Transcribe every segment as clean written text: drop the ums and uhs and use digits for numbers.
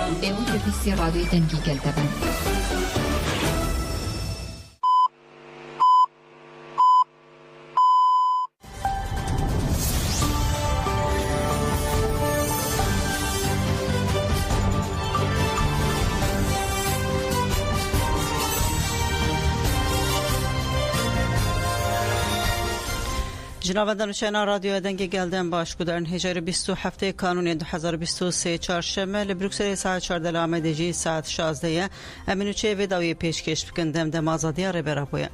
Evo Tepisi Radyo Dengi Geltepen. جنابندان شنا رادیو دنگ گلدن باش کدرن هجار 27 کانون 2023 چهارشنبه لبروکسل ساعت 14 آمدگی ساعت 16 امینو چه وداوی پیشکش بکندم دم آزادی اره برابویا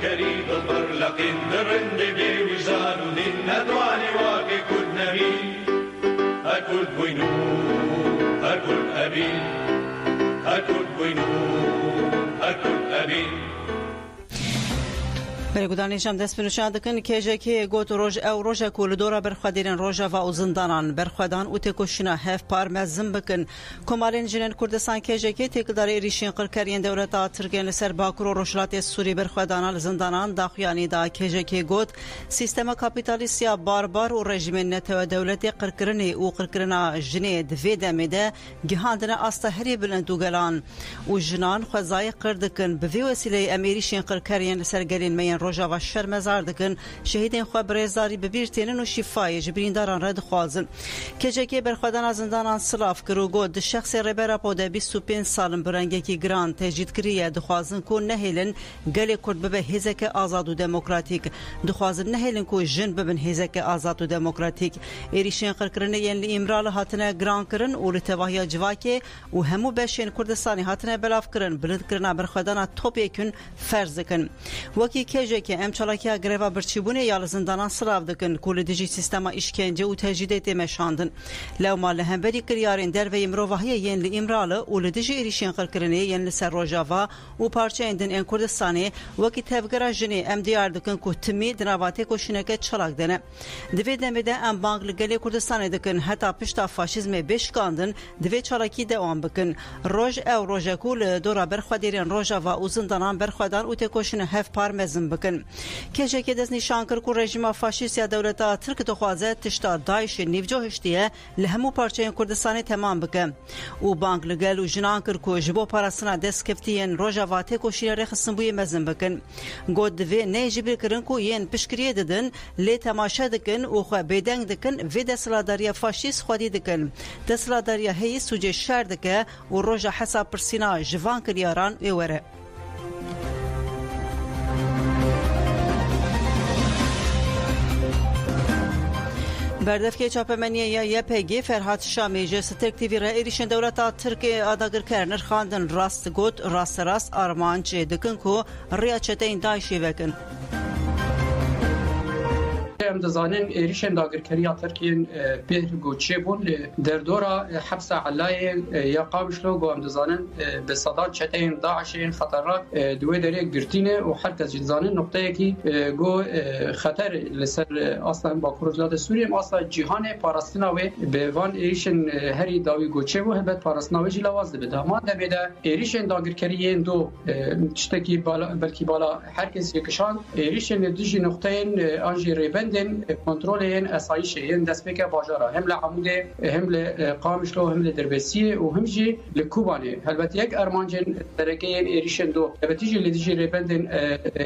الكريم المرلق الرند بوجدان الندوان واقي كل نبي هكل وينو هكل أبي هكل وينو هكل أبي برگودانی جام دست بنوشان دکن که جکی گوت روز او روز کول دورا برخوادین روز و اوزندانان برخوادان او تکوشنا هف پار مزم بکن کمالین جنن کردستان که جکی تکدار ایریشین قرکرین دولت ترکیه لسر باکر و روشلات سوری برخوادان زندانان داخیانی دا که جکی گوت سیستم کاپیتالیسیا باربار و رژیم نتو دولت قرکرنی او قرکرنا جنید ویدمیده گهاندن استهری بلندوگلان و جنان خزای قردکن به وسیله امیریشین قرکرین لسر گلین مین روجا و شرمزار دکن شهیدین خو برزاری ببیرتین و شفای جبرینداران رد خوازن که جکی برخوادن زندانان سلاف کرو گود شخص ربر پوده 25 سال برنگه کی گران تجدید کریه دخوازن کو نهیلن گلی کرد به هزک آزاد و دموکراتیک دخوازن نهیلن کو جن ببن هزک آزاد و دموکراتیک ایریشین قرکرنه یعنی امرال هاتنه گران کرن و لتواهی جواکه و همو بشین کردستانی هاتنه بلاف کرن بلند کرنا برخوادن توپ یکن فرض کن وکی که ام چالاکیا گروا برچیبونه یا زندانان سلاف دکن کول دیجی سیستما işkence و تجدید مشاندن لو مال همبری کریارین در و امروهی یین لامرال و دیجی ایریشین قرکرنه یین سر روجاوا و پارچه اندن ان کردستانی وکی تفگرا جنی ام دیار دکن کو تمی دنواته کوشنکه چالاک دنه دوی دمده ام بانگ لگلی کردستان دکن حتی پشتا فاشیزم بشکاندن دوی چالاکی دوام بکن روج او روجا کول دورا برخوادیرین روجاوا و زندانان برخوادان و تکوشن هف پار مزم بکن که جکی دست نشان کرد که رژیم فاشیست یا دولت ترک دخوازه تشتا داعش نیوجو هشتیه لهمو پارچه کردستانی تمام بکن و بانک لگل و جنان کرد که جبو پاراسنا دست کفتین روجاواته کوشیره رخصن بوی مزم بکن گود دوی نیجبیر کرن که ین پشکریه ددن لی تماشا دکن و خواه بیدنگ دکن وی دستلاداریا فاشیست خودی دکن دستلاداریا هی سوجه شر دکه و روجا حساب پرسینا جوان کریاران ویوره بردف که چاپمنیه یا پیگی فرهاد شامی جست ترکتیوی را ایریشن دولت ترکی آداگر کرنر خواندن راست گوت راست آرمان چه دکن که ریاچته این دایشی وکن ام دزانین ایریشن داگرکری ترکیه به گوچه بون در دورا حبس علای یا قابشلو گو ام دزانین به صدات چتین داعشین خطرات دوی دری گرتینه و هر کس دزانین نقطه کی گو خطر لسر اصلا با کورزلات سوریه اصلا جهان پاراستنا و به وان ایریشن هری داوی گوچه و هبت پاراستنا و جلواز ده ما ده ایریشن داگرکری دو چتکی بالا بلکی بالا هر کس یکشان ایریشن دیجی نقطه انجی ریبند کنترل این اسایش این دستپک باجارا هم لعموده هم لقامشلو هم لدربسی و هم جی لکوبانه البته یک ارمانجن درگه ایریشن دو بتیجی لدیجی ریبندن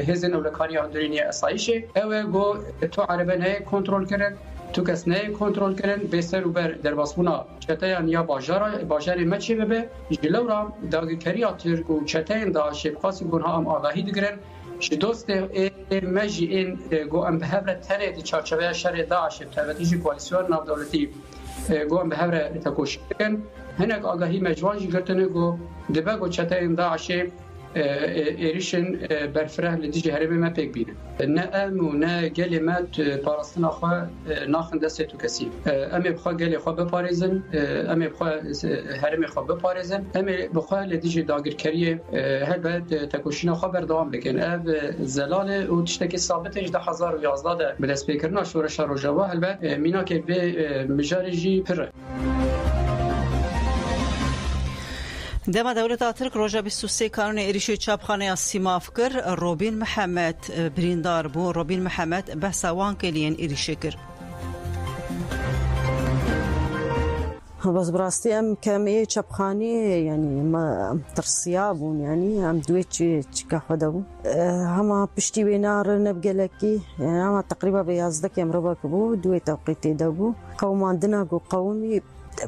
هزن اولکاری اندرینی اسایش او گو تو عربنه کنترل کردن تو کس نه کنترل کردن بسر و بر در باسمونا چتایان یا باجار مچه به جلورا داگرکری ترک و چتاین دا شبخاسی گونها ام آگاهی دگرن دوست مجی این گو ام به هر تره دی چارچوبه شر داعش تبعیض کوaliسیون ناو دولتی گو ام به هر تکوش کن هنگ آگاهی مجوانجی گرتنه گو دبا گو چتاین داعش ایریشن برفره لدیجی هرمی ما پیک بینه نه ام و نه گلی مات پارستنا خواه ناخن دسته تو کسی امی بخواه گلی خواه بپارزن امی بخواه هرمی خواه بپارزن امی بخواه لدیجی داگرکریه هل باید تکوشینا خواه بردوام بکن اب زلال و تشتکی ثابت 18011 ده بدست پیکرنا شورش روجاوا هل باید مینا که به مجارجی پره دما دولت ترک روژا 23 کانون ایریشی چاپخانه سیماف کر روبین محمد بریندار بو روبین محمد بحثا وان کلین ایریشی کر بس براستي ام كمية شبخاني يعني ما ترصيابون يعني ام دويتشي كحدو هما بشتي بينار نبقى لكي يعني هما تقريبا بيازدك يم ربكبو دوي توقيتي دبو قوم عندنا قومي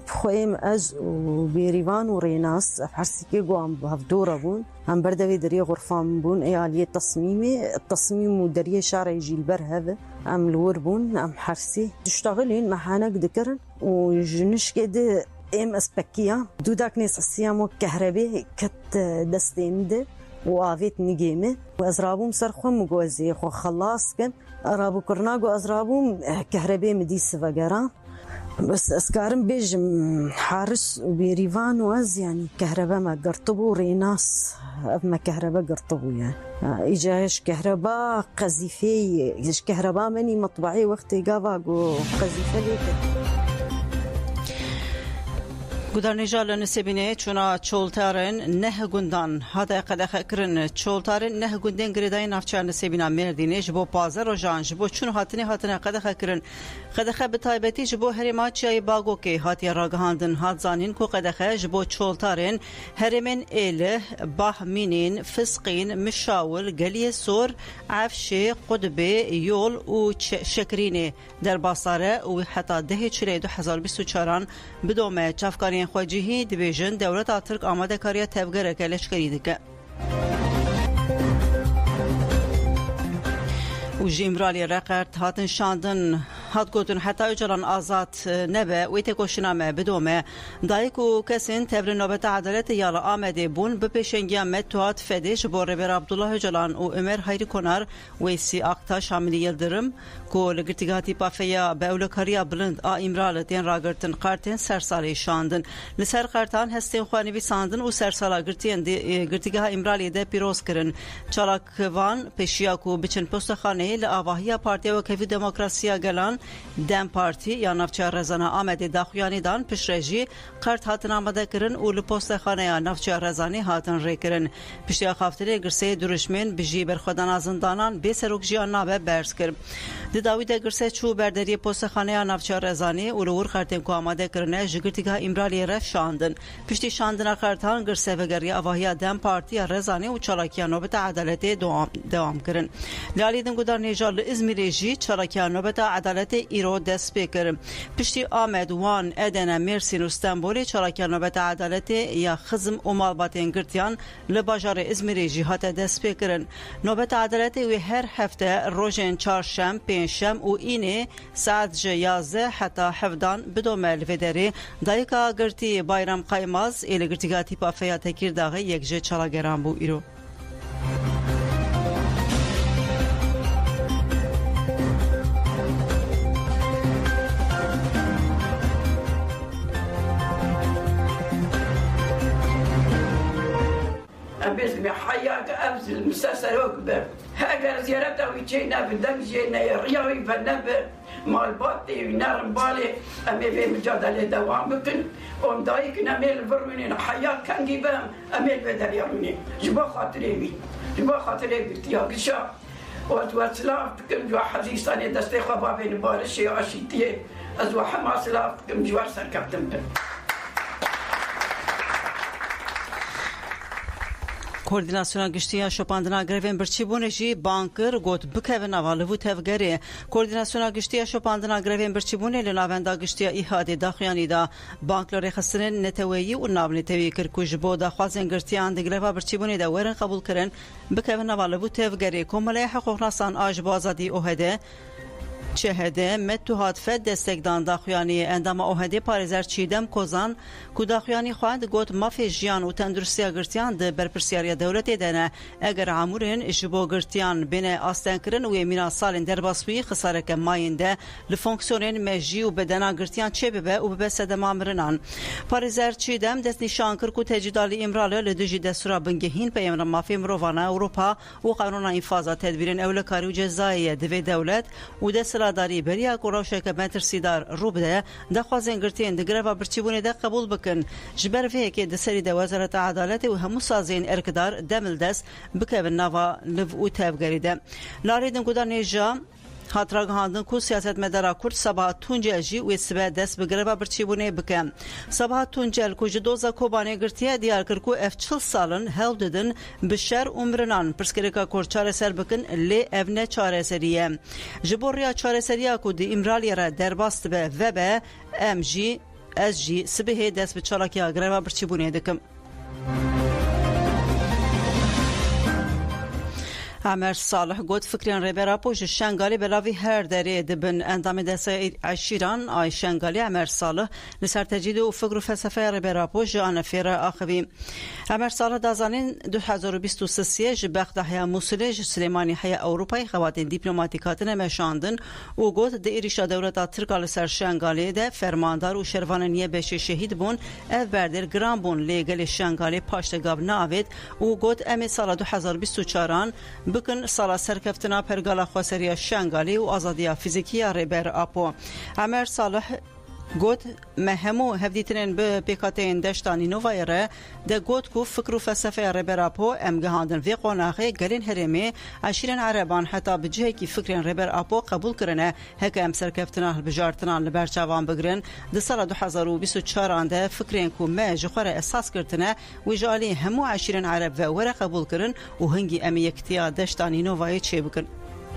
بخويم از وبيريفان وريناس حرسكي قوام بهفدورة بون هم بردوي دري غرفان بون ايالية تصميمي التصميم ودريه شارع يجي البر هذا ام الور بون ام حرسي تشتغلين محانك ذكرن وجنش كده ام اسبكيا دوداك ناس السيامو كهرباء كت دستين ده وافيت نجيمه وازرابوم سرخم مجوزي خو خلاص كان ارابو كرناغو ازرابوم كهرباء مديس فقرا بس اسكارم بيج حارس وبيريفان واز يعني كهرباء ما قرطبو ريناس ما كهرباء قرطبو يعني ايجاش كهرباء قذيفي ايش كهرباء مني مطبعي وقت قافاقو قذيفه ليك گودار نجال نسبینه چونا چولتارن نه گندان هدا قدخ کرن چولتارن نه گندن گریدای نافچار نسبینا مردینه جبو پازر و جان جبو چون هاتنه قدخ کرن قدخ به تایبتی جبو هرما چای باگو که هاتی راگهاندن هات زانین کو قدخ جبو چولتارن هرمن اله باهمینین فسقین مشاول گلی سور عفشه قطبه یول و شکرینه در باساره و حتی ده چلی 2024 بدومه چافکاری خواجهی دیویژن دولت ترک آماده کاری تفگره که لشکری دکه و جیمرالی رقرد هاتن شاندن هات گوتن حتی اجران آزاد نبه و ایتکوشنامه بدومه دایکو کسین تبر نوبت عدالت یالا آمده بون بپیشنگی متوات فدش با ربر عبدالله جلان و امر حیری کنار و سی اقتا شاملی یلدرم که لگرتگاتی پافیا به اولکاریا بلند امرالتین راگرتن قارتین سرسالی شاندن لسر قارتان هستین خوانی بی ساندن و سرسالا گرتگاه امرالی ده پیروز کرن چالاکوان پیشیاکو بچن پست خانه لآواهی پارتی و کفی دموکراسیا گلان دم پارتی یا نفچار رزانه آمده داخویانی دان پیش رژی قرد هاتن آمده کرن و لپوست خانه یا نفچار رزانی هاتن ری کرن پیشتی خافتری گرسه درشمن بجی برخودان آزندانان بی سروک جیان نابه برز کرد داوی ده گرسه چو برداری پوست خانه یا نفچار رزانی و لور خرطیم که آمده کرنه جگرتیگاه امرالی رف شاندن پیشتی شاندن خرطان گرسه وگری آواهی دم پارتی رزانی و چالاکیان نوبت عدالت دوام کرن لالیدن گدار نیجال ازمیری جی چالاکیان نوبت عدالت ایرو دست بکر پشتی آمد وان ادنا مرسین و استانبولی چالاکیان نوبت عدالت یا خزم و مالباتین گرتیان لباجار ازمیری جی هات دست بکرن نوبت عدالت و هر هفته روزن چهارشنبه پنجشنبه و اینه ساعت 11 حتی 17 بدوم الفدری دایکا گرتی بایرام قایماز ال گرتیگاتی پافیا تکیرداغ یک ج چالاگرام بو ایرو حياك أمس المسلسل أكبر هاجر زيارته ويجينا في الدم جينا يريوي فنب مال باطي نار بالي أمي في مجادلة دوام بكن ومضايقنا أمي الفرمين حياك كان جيبهم أمي بدل يرمني جبا خاطري بتياق شا وتوسلاف كم جوا حديثاني دستي خبابين بارشي عشيتي أزوا حماس لاف كم جوا سركبتم کوردیناسیون گشتیا شپاندنا گرفن برچی بونجی بانکر گوت بکوین آوالو تفگری کوردیناسیون گشتیا شپاندنا گرفن برچی بونه لناوندا گشتیا ایهاده داخیانی دا بانکلاری خسرن نتویی و نابن نتویی کرکوج بود خوازن گشتیان دگرفا برچی بونه دا ورن قبول کرن بکوین آوالو تفگری کمالی حقوق ناسان آج بازادی اوهده چهده متو هات فد دستگدان داخویانی اندام اوهده پارزر چیدم کوزان کو داخویانی خواهد گوت مافی جیان و تندرستی گرتیان ده برپرسیاری دولت دنه اگر عمورن جبو گرتیان بین آستان کرن و مینا سالن در باسوی خساره که ماینده لفونکسیونن مجی و بدنا گرتیان چه ببه و ببه سدما مرنان پارزر چیدم دست نشان کر کو تجدالی امراله لدوجی دستورا بنگهین په امر مافی مرووانا اروپا و قانون انفاذ تدبیرن اولکاری و جزایی دوی دولت و دستلاداری بریا کوروشه که مترسیدار روبده دخوازن گرتین دگروا برچیبونه ده قبول بکن جبر فيه که دسری د وزارت عدالت و همو سازین ارکدار دمل دست بکبن نوا نو و تابگریده لاریدن گودان نجا هاتراغ هاندن کو سیاست مدارا کرد صباح تونجلجی و سبه دست بگربا برچیبونه بکن صباح تونجل کو جدوزا کوبانه گرتیه دیار کر کو اف 40 سالن هل ددن بشر عمرنان پرسکریکا کور چاره سر بکن لی evne چاره سریه جبوریا چاره سریه کو دی امرالی را درباست به وبه ام جی از جی سبه دست به چالاکیا گربا برچیبونه دکم عمر صالح گفت فکرین ربرا پوش شنگالی بلاوی هر دری دبن اندام دسته عشیران آی شنگالی عمر صالح لسر تجدید و فکر و فلسفه ربرا پوش آن فیر آخوی عمر صالح دازانین 2023 جبخت حیا موسولی سلیمانی حیا اروپای خواتین دیپلماتیکاتن مشاندن و گفت د ایریشا دولت ترکال سر شنگالی ده فرماندار و شروانیه بشه شهید بون اف بردر گرام بون لیگل شنگالی پاشتگاب ناوید و گفت امی سال 2024 بکن سالا سرکفتنا پرگالا خواسریا شنگالی و آزادیا فیزیکیا ریبر آپو عمر صالح گوت مهمو هفدیترین به پیکاتین دشتانی نوایره ده گوت کو فکر و فلسفه ریبر آپو امگهاندن وی قناقه گلین هرمی عشرین عربان حتی بجه کی فکرین ریبر آپو قبول کرنه هک ام سرکفتنا بجارتنان لبرچوان بگرن ده سال 2024 انده فکرین کو مج خوره اساس کرتنه و جالی همو عشرین عرب و وره قبول کرن و هنگی امی یکتیا دشتانی نوای چه بکن